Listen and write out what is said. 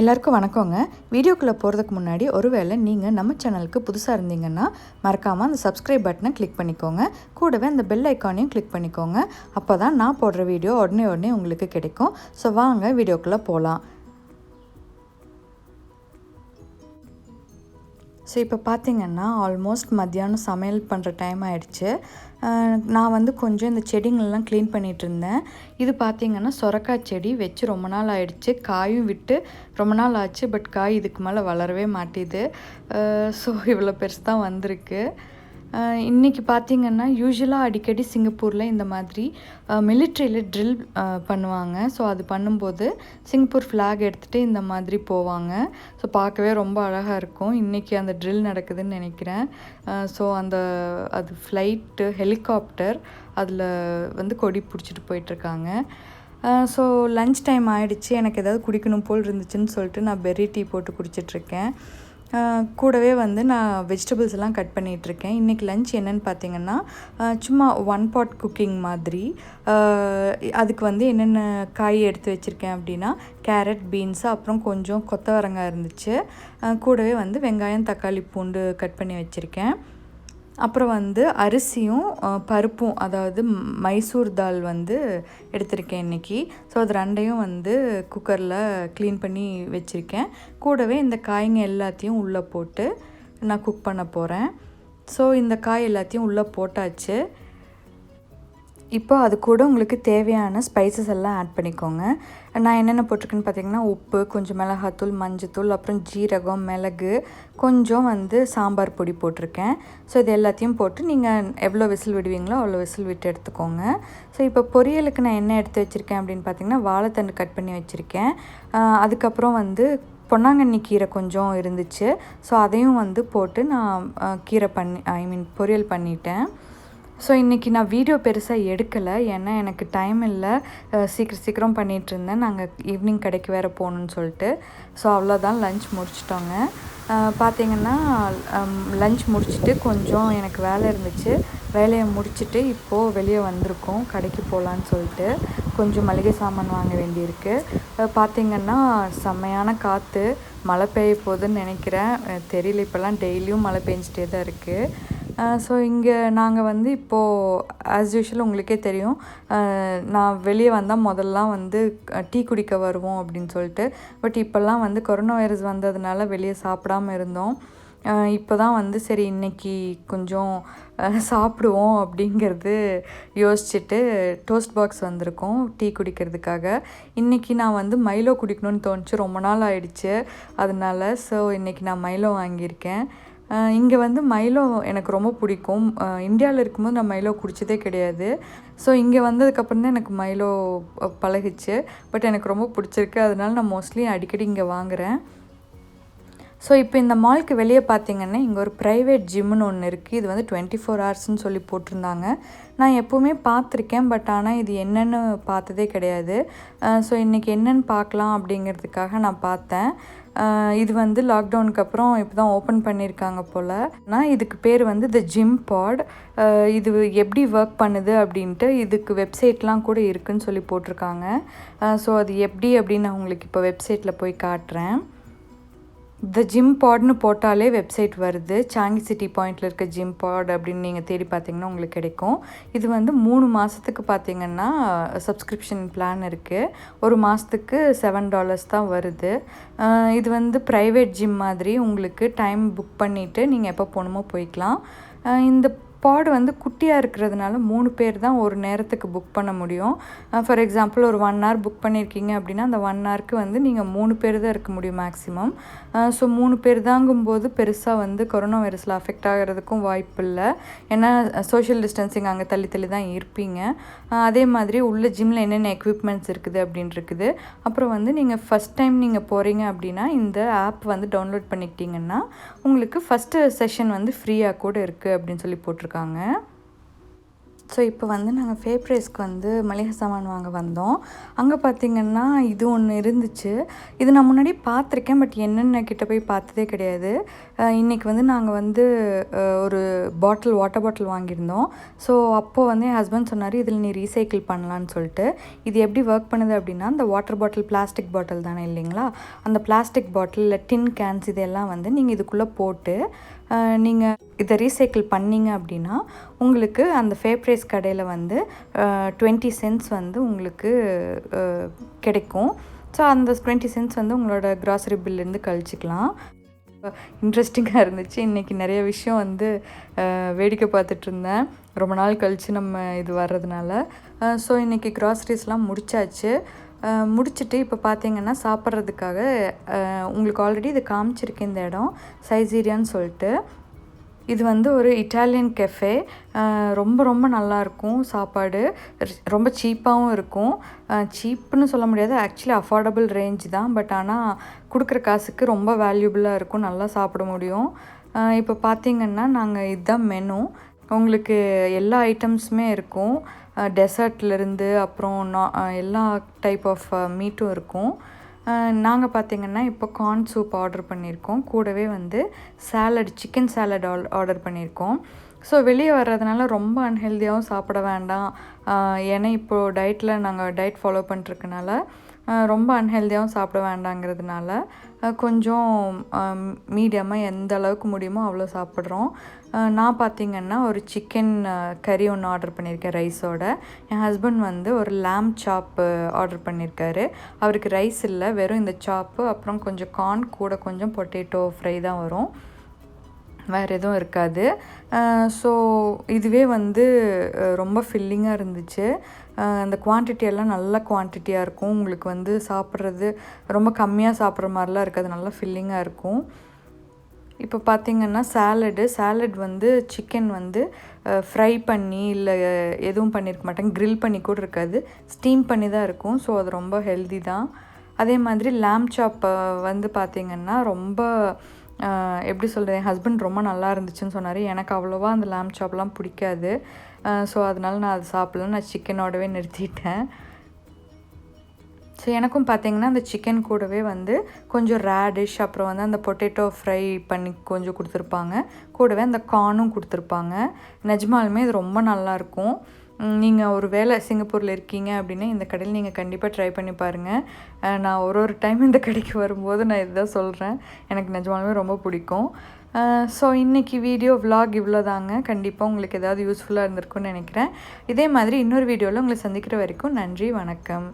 எல்லாருக்கும் வணக்கங்க. வீடியோக்குள்ளே போகிறதுக்கு முன்னாடி ஒருவேளை நீங்கள் நம்ம சேனலுக்கு புதுசாக இருந்தீங்கன்னா மறக்காமல் அந்த சப்ஸ்கிரைப் பட்டனை கிளிக் பண்ணிக்கோங்க. கூடவே அந்த பெல் ஐக்கானையும் கிளிக் பண்ணிக்கோங்க. அப்போ தான் நான் போடுற வீடியோ உடனே உங்களுக்கு கிடைக்கும். ஸோ வாங்க வீடியோக்குள்ளே போகலாம். ஸோ இப்போ பார்த்திங்கன்னா ஆல்மோஸ்ட் மத்தியானம் சமையல் பண்ணுற டைம் ஆகிடுச்சு. நான் கொஞ்சம் இந்த செடிங்களெலாம் க்ளீன் பண்ணிகிட்டு இருந்தேன். இது பார்த்திங்கன்னா சொரக்காய் செடி வச்சு ரொம்ப நாள் ஆகிடுச்சு. காயும் விட்டு ரொம்ப நாள் ஆச்சு. பட் காய் இதுக்கு மேலே வளரவே மாட்டேது. ஸோ இவ்வளோ பெருசு தான் வந்திருக்கு. இன்றைக்கி பார்த்திங்கன்னா யூஸ்வலாக அடிக்கடி சிங்கப்பூரில் இந்த மாதிரி மிலிட்ரியில் ட்ரில் பண்ணுவாங்க. ஸோ அது பண்ணும்போது சிங்கப்பூர் ஃப்ளாக் எடுத்துகிட்டு இந்த மாதிரி போவாங்க. ஸோ பார்க்கவே ரொம்ப அழகாக இருக்கும். இன்றைக்கி அந்த ட்ரில் நடக்குதுன்னு நினைக்கிறேன். ஸோ அது ஃப்ளைட்டு ஹெலிகாப்டர் அதில் கொடி பிடிச்சிட்டு போயிட்டுருக்காங்க. ஸோ லன்ச் டைம் ஆகிடுச்சு. எனக்கு ஏதாவது குடிக்கணும் போல் இருந்துச்சுன்னு சொல்லிட்டு நான் பெர்ரி டீ போட்டு குடிச்சிட்ருக்கேன். கூடவே நான் வெஜிடபிள்ஸ் எல்லாம் கட் பண்ணிகிட்ருக்கேன். இன்றைக்கி லன்ச் என்னென்னு பார்த்திங்கன்னா சும்மா ஒன் பாட் குக்கிங் மாதிரி. அதுக்கு என்னென்ன காய் எடுத்து வச்சுருக்கேன் அப்படின்னா கேரட், பீன்ஸு, அப்புறம் கொஞ்சம் கொத்தவரங்காய் இருந்துச்சு. கூடவே வெங்காயம், தக்காளி, பூண்டு கட் பண்ணி வச்சுருக்கேன். அப்புறம் அரிசியும் பருப்பும், அதாவது மைசூர் தால் எடுத்திருக்கேன் இன்றைக்கி. ஸோ அது ரெண்டையும் குக்கரில் க்ளீன் பண்ணி வச்சுருக்கேன். கூடவே இந்த காய்ங்க எல்லாத்தையும் உள்ளே போட்டு நான் குக் பண்ண போகிறேன். ஸோ இந்த காய் எல்லாத்தையும் உள்ளே போட்டாச்சு. இப்போ அது கூட உங்களுக்கு தேவையான ஸ்பைசஸ் எல்லாம் ஆட் பண்ணிக்கோங்க. நான் என்னென்ன போட்டிருக்கேன்னு பார்த்தீங்கன்னா உப்பு, கொஞ்சம் மிளகாத்தூள், மஞ்சத்தூள், அப்புறம் ஜீரகம், மிளகு, கொஞ்சம் சாம்பார் பொடி போட்டிருக்கேன். ஸோ இது எல்லாத்தையும் போட்டு நீங்கள் எவ்வளோ விசில் விடுவீங்களோ அவ்வளோ விசில் விட்டு எடுத்துக்கோங்க. ஸோ இப்போ பொரியலுக்கு நான் என்ன எடுத்து வச்சுருக்கேன் அப்படின்னு பார்த்தீங்கன்னா வாழைத்தண்டு கட் பண்ணி வச்சுருக்கேன். அதுக்கப்புறம் பொன்னாங்கண்ணி கீரை கொஞ்சம் இருந்துச்சு. ஸோ அதையும் போட்டு நான் கீரை பொரியல் பண்ணிட்டேன். ஸோ இன்றைக்கி நான் வீடியோ பெருசாக எடுக்கலை. ஏன்னா எனக்கு டைம் இல்லை. சீக்கிரம் பண்ணிகிட்ருந்தேன். நாங்கள் ஈவினிங் கடைக்கு வேறு போகணுன்னு சொல்லிட்டு. ஸோ அவ்வளோதான், லன்ச் முடிச்சிட்டோங்க. பார்த்திங்கன்னா லன்ச் முடிச்சுட்டு கொஞ்சம் எனக்கு வேலை இருந்துச்சு. வேலையை முடிச்சுட்டு இப்போது வெளியே வந்திருக்கோம் கடைக்கு போகலான்னு சொல்லிட்டு. கொஞ்சம் மளிகை சாமான் வாங்க வேண்டியிருக்கு. பார்த்திங்கன்னா செம்மையான காற்று, மழை பெய்ய போகுதுன்னு நினைக்கிறேன். தெரியல, இப்போல்லாம் டெய்லியும் மழை பெஞ்சிட்டே தான் இருக்குது. ஸோ இங்கே நாங்கள் இப்போது ஆஸ் யூஷுவல் உங்களுக்கே தெரியும், நான் வெளியே வந்தால் முதல்லாம் டீ குடிக்க வருவோம் அப்படின்னு சொல்லிட்டு. பட் இப்போல்லாம் கொரோனா வைரஸ் வந்ததுனால வெளியே சாப்பிடாமல் இருந்தோம். இப்போ தான் சரி இன்றைக்கி கொஞ்சம் சாப்பிடுவோம் அப்படிங்கிறது யோசிச்சுட்டு டோஸ்ட் பாக்ஸ் வந்திருக்கோம் டீ குடிக்கிறதுக்காக. இன்றைக்கி நான் மைலோ குடிக்கணும்னு தோணுச்சு, ரொம்ப நாள் ஆயிடுச்சு. அதனால ஸோ இன்றைக்கி நான் மைலோ வாங்கியிருக்கேன். இங்கே மைலோ எனக்கு ரொம்ப பிடிக்கும். இந்தியாவில் இருக்கும்போது நான் மைலோ குடித்ததே கிடையாது. ஸோ இங்கே வந்ததுக்கப்புறம் தான் எனக்கு மைலோ பழகிச்சு. பட் எனக்கு ரொம்ப பிடிச்சிருக்கு. அதனால நான் மோஸ்ட்லி அடிக்கடி இங்கே வாங்குகிறேன். ஸோ இப்போ இந்த மாலுக்கு வெளியே பார்த்திங்கன்னா இங்கே ஒரு ப்ரைவேட் ஜிம்முன்னு ஒன்று இருக்குது. இது 24 ஹவர்ஸ்ன்னு சொல்லி போட்டிருந்தாங்க. நான் எப்போவுமே பார்த்துருக்கேன். பட் ஆனால் இது என்னென்னு பார்த்ததே கிடையாது. ஸோ இன்றைக்கி என்னென்னு பார்க்கலாம் அப்படிங்கிறதுக்காக நான் பார்த்தேன். இது லாக்டவுனுக்கு அப்புறம் இப்போ தான் ஓப்பன் பண்ணியிருக்காங்க போல். ஆனால் இதுக்கு பேர் த ஜிம் பாட். இது எப்படி ஒர்க் பண்ணுது அப்படின்ட்டு இதுக்கு வெப்சைட்லாம் கூட இருக்குதுன்னு சொல்லி போட்டிருக்காங்க. ஸோ அது எப்படி அப்படின்னு நான் உங்களுக்கு இப்போ வெப்சைட்டில் போய் காட்டுறேன். த ஜிம் பாட்னு போட்டாலே வெப்சைட் வருது. சாங்கி சிட்டி பாயிண்டில் இருக்க ஜிம் பாட் அப்படின்னு நீங்கள் தேடி பார்த்தீங்கன்னா உங்களுக்கு கிடைக்கும். இது 3 மாதத்துக்கு பார்த்திங்கன்னா சப்ஸ்கிரிப்ஷன் பிளான் இருக்குது. ஒரு மாதத்துக்கு $7 தான் வருது. இது ப்ரைவேட் ஜிம் மாதிரி உங்களுக்கு டைம் புக் பண்ணிவிட்டு நீங்கள் எப்போ போகணுமோ போய்க்கலாம். இந்த பாடு குட்டியாக இருக்கிறதுனால 3 பேர் தான் ஒரு நேரத்துக்கு புக் பண்ண முடியும். ஃபார் எக்ஸாம்பிள் ஒரு 1 hour புக் பண்ணியிருக்கீங்க அப்படின்னா அந்த 1 hourக்கு நீங்கள் 3 பேர் தான் இருக்க முடியும் மேக்ஸிமம். ஸோ 3 பேர் தாங்கும்போது பெருசாக கொரோனா வைரஸில் அஃபெக்ட் ஆகிறதுக்கும் வாய்ப்பு இல்லை. ஏன்னா சோஷியல் டிஸ்டன்சிங் அங்கே தள்ளி தான் இருப்பீங்க. அதே மாதிரி உள்ள ஜிம்மில் என்னென்ன எக்யூப்மெண்ட்ஸ் இருக்குது அப்படின்னு இருக்குது. அப்புறம் நீங்கள் ஃபஸ்ட் டைம் நீங்கள் போகிறீங்க அப்படின்னா இந்த ஆப் டவுன்லோட் பண்ணிக்கிட்டிங்கன்னா உங்களுக்கு ஃபஸ்ட்டு செஷன் ஃப்ரீயாக கூட இருக்குது அப்படின்னு சொல்லி போட்டிருக்காங்க. ஸோ இப்போ வந்து நாங்கள் ஃபேப்ரேஸ்க்கு வந்து மளிகை சாமான் வாங்க வந்தோம். அங்கே பார்த்திங்கன்னா இது ஒன்று இருந்துச்சு. இது நான் முன்னாடி பார்த்துருக்கேன், பட் என்னென்ன கிட்ட போய் பார்த்ததே கிடையாது. இன்றைக்கி வந்து நாங்கள் வந்து ஒரு வாட்டர் பாட்டில் வாங்கியிருந்தோம். ஸோ அப்போது வந்து என் ஹஸ்பண்ட் சொன்னார், இதில் நீ ரீசைக்கிள் பண்ணலான்னு சொல்லிட்டு. இது எப்படி ஒர்க் பண்ணுது அப்படின்னா, அந்த வாட்டர் பாட்டில் பிளாஸ்டிக் பாட்டில் தானே இல்லைங்களா, அந்த பிளாஸ்டிக் பாட்டில் இல்லை டின் கேன்ஸ் இதெல்லாம் வந்து நீங்கள் இதுக்குள்ளே போட்டு நீங்கள் இதை ரீசைக்கிள் பண்ணிங்க அப்படின்னா உங்களுக்கு அந்த ஃபேப்ரேஸ் கடையில் வந்து 20 சென்ட்ஸ் வந்து உங்களுக்கு கிடைக்கும். ஸோ அந்த 20 சென்ட்ஸ் வந்து உங்களோட க்ராசரி பில்லேருந்து கழிச்சிக்கலாம். இன்ட்ரெஸ்டிங்காக இருந்துச்சு. இன்றைக்கி நிறைய விஷயம் வந்து வேடிக்கை பார்த்துட்ருந்தேன், ரொம்ப நாள் கழித்து நம்ம இது வர்றதுனால. ஸோ இன்றைக்கி க்ராசரிஸ்லாம் முடிச்சாச்சு. முடிச்சுட்டு இப்போ பார்த்திங்கன்னா சாப்பிட்றதுக்காக உங்களுக்கு ஆல்ரெடி இது காமிச்சிருக்கேன் இந்த இடம், சைசீரியான்னு சொல்லிட்டு. இது வந்து ஒரு இட்டாலியன் கெஃபே. ரொம்ப ரொம்ப நல்லாயிருக்கும் சாப்பாடு, ரொம்ப சீப்பாகவும் இருக்கும். சீப்புன்னு சொல்ல முடியாது, ஆக்சுவலி அஃபோர்டபுள் ரேஞ்ச் தான். பட் ஆனால் கொடுக்குற காசுக்கு ரொம்ப வேல்யூபுளாக இருக்கும், நல்லா சாப்பிட முடியும். இப்போ பார்த்திங்கன்னா நாங்கள் இதுதான் மெனு. உங்களுக்கு எல்லா ஐட்டம்ஸுமே இருக்கும், டெசர்ட்லேருந்து அப்புறம் எல்லா டைப் ஆஃப் மீட்டும் இருக்கும். நாங்கள் பார்த்திங்கன்னா இப்போ கார்ன் சூப் ஆர்டர் பண்ணியிருக்கோம், கூடவே வந்து சிக்கன் சாலட் ஆர்டர் பண்ணியிருக்கோம். ஸோ வெளியே வர்றதுனால ரொம்ப அன்ஹெல்தியாகவும் சாப்பிட வேண்டாம், ஏன்னா இப்போது நாங்கள் டயட் ஃபாலோ பண்ணிட்டுருக்கனால ரொம்ப அன்ஹெல்தியாகவும் சாப்பிட வேண்டாங்கிறதுனால கொஞ்சம் மீடியமாக எந்த அளவுக்கு முடியுமோ அவ்வளோ சாப்பிட்றோம். நான் பார்த்திங்கன்னா ஒரு சிக்கன் கறி ஒன்று ஆர்டர் பண்ணியிருக்கேன் ரைஸோட. என் ஹஸ்பண்ட் வந்து ஒரு லேம் சாப்பு ஆர்டர் பண்ணியிருக்காரு. அவருக்கு ரைஸ் இல்லை, வெறும் இந்த சாப்பு அப்புறம் கொஞ்சம் கார்ன், கூட கொஞ்சம் பொட்டேட்டோ ஃப்ரை தான் வரும், வேறு எதுவும் இருக்காது. ஸோ இதுவே வந்து ரொம்ப ஃபில்லிங்காக இருந்துச்சு. அந்த குவான்டிட்டியெல்லாம் நல்ல குவான்டிட்டியாக இருக்கும். உங்களுக்கு வந்து சாப்பிட்றது ரொம்ப கம்மியாக சாப்பிட்ற மாதிரிலாம் இருக்காது, நல்லா ஃபில்லிங்காக இருக்கும். இப்போ பார்த்திங்கன்னா சாலட் வந்து சிக்கன் வந்து ஃப்ரை பண்ணி இல்லை எதுவும் பண்ணியிருக்க மாட்டாங்க, க்ரில் பண்ணி கூட இருக்காது, ஸ்டீம் பண்ணி தான் இருக்கும். ஸோ அது ரொம்ப ஹெல்தி தான். அதே மாதிரி லேம் சாப் வந்து பார்த்திங்கன்னா ரொம்ப எப்படி சொல்கிறது, என் ஹஸ்பண்ட் ரொம்ப நல்லா இருந்துச்சுன்னு சொன்னார். எனக்கு அவ்வளோவா அந்த லேம் சாப்லாம் பிடிக்காது. ஸோ அதனால நான் அது சாப்பிடல, நான் சிக்கனோடவே நிறுத்திட்டேன். ஸோ எனக்கும் பார்த்திங்கன்னா அந்த சிக்கன் கூடவே வந்து கொஞ்சம் ரேடிஷ், அப்புறம் வந்து அந்த பொட்டேட்டோ ஃப்ரை பண்ணி கொஞ்சம் கொடுத்துருப்பாங்க, கூடவே அந்த கார்னும் கொடுத்துருப்பாங்க. நிஜமாலுமே இது ரொம்ப நல்லாயிருக்கும். நீங்கள் ஒரு வேளை சிங்கப்பூரில் இருக்கீங்க அப்படின்னா இந்த கடையில் நீங்கள் கண்டிப்பாக ட்ரை பண்ணி பாருங்கள். நான் ஒரு டைம் இந்த கடைக்கு வரும்போது நான் இதுதான் சொல்கிறேன், எனக்கு நிஜமாலுமே ரொம்ப பிடிக்கும். ஸோ இன்றைக்கி விலாக் இவ்வளோதாங்க. கண்டிப்பாக உங்களுக்கு ஏதாவது யூஸ்ஃபுல்லாக இருந்திருக்கும்னு நினைக்கிறேன். இதே மாதிரி இன்னொரு வீடியோவில் உங்களை சந்திக்கிற வரைக்கும் நன்றி, வணக்கம்.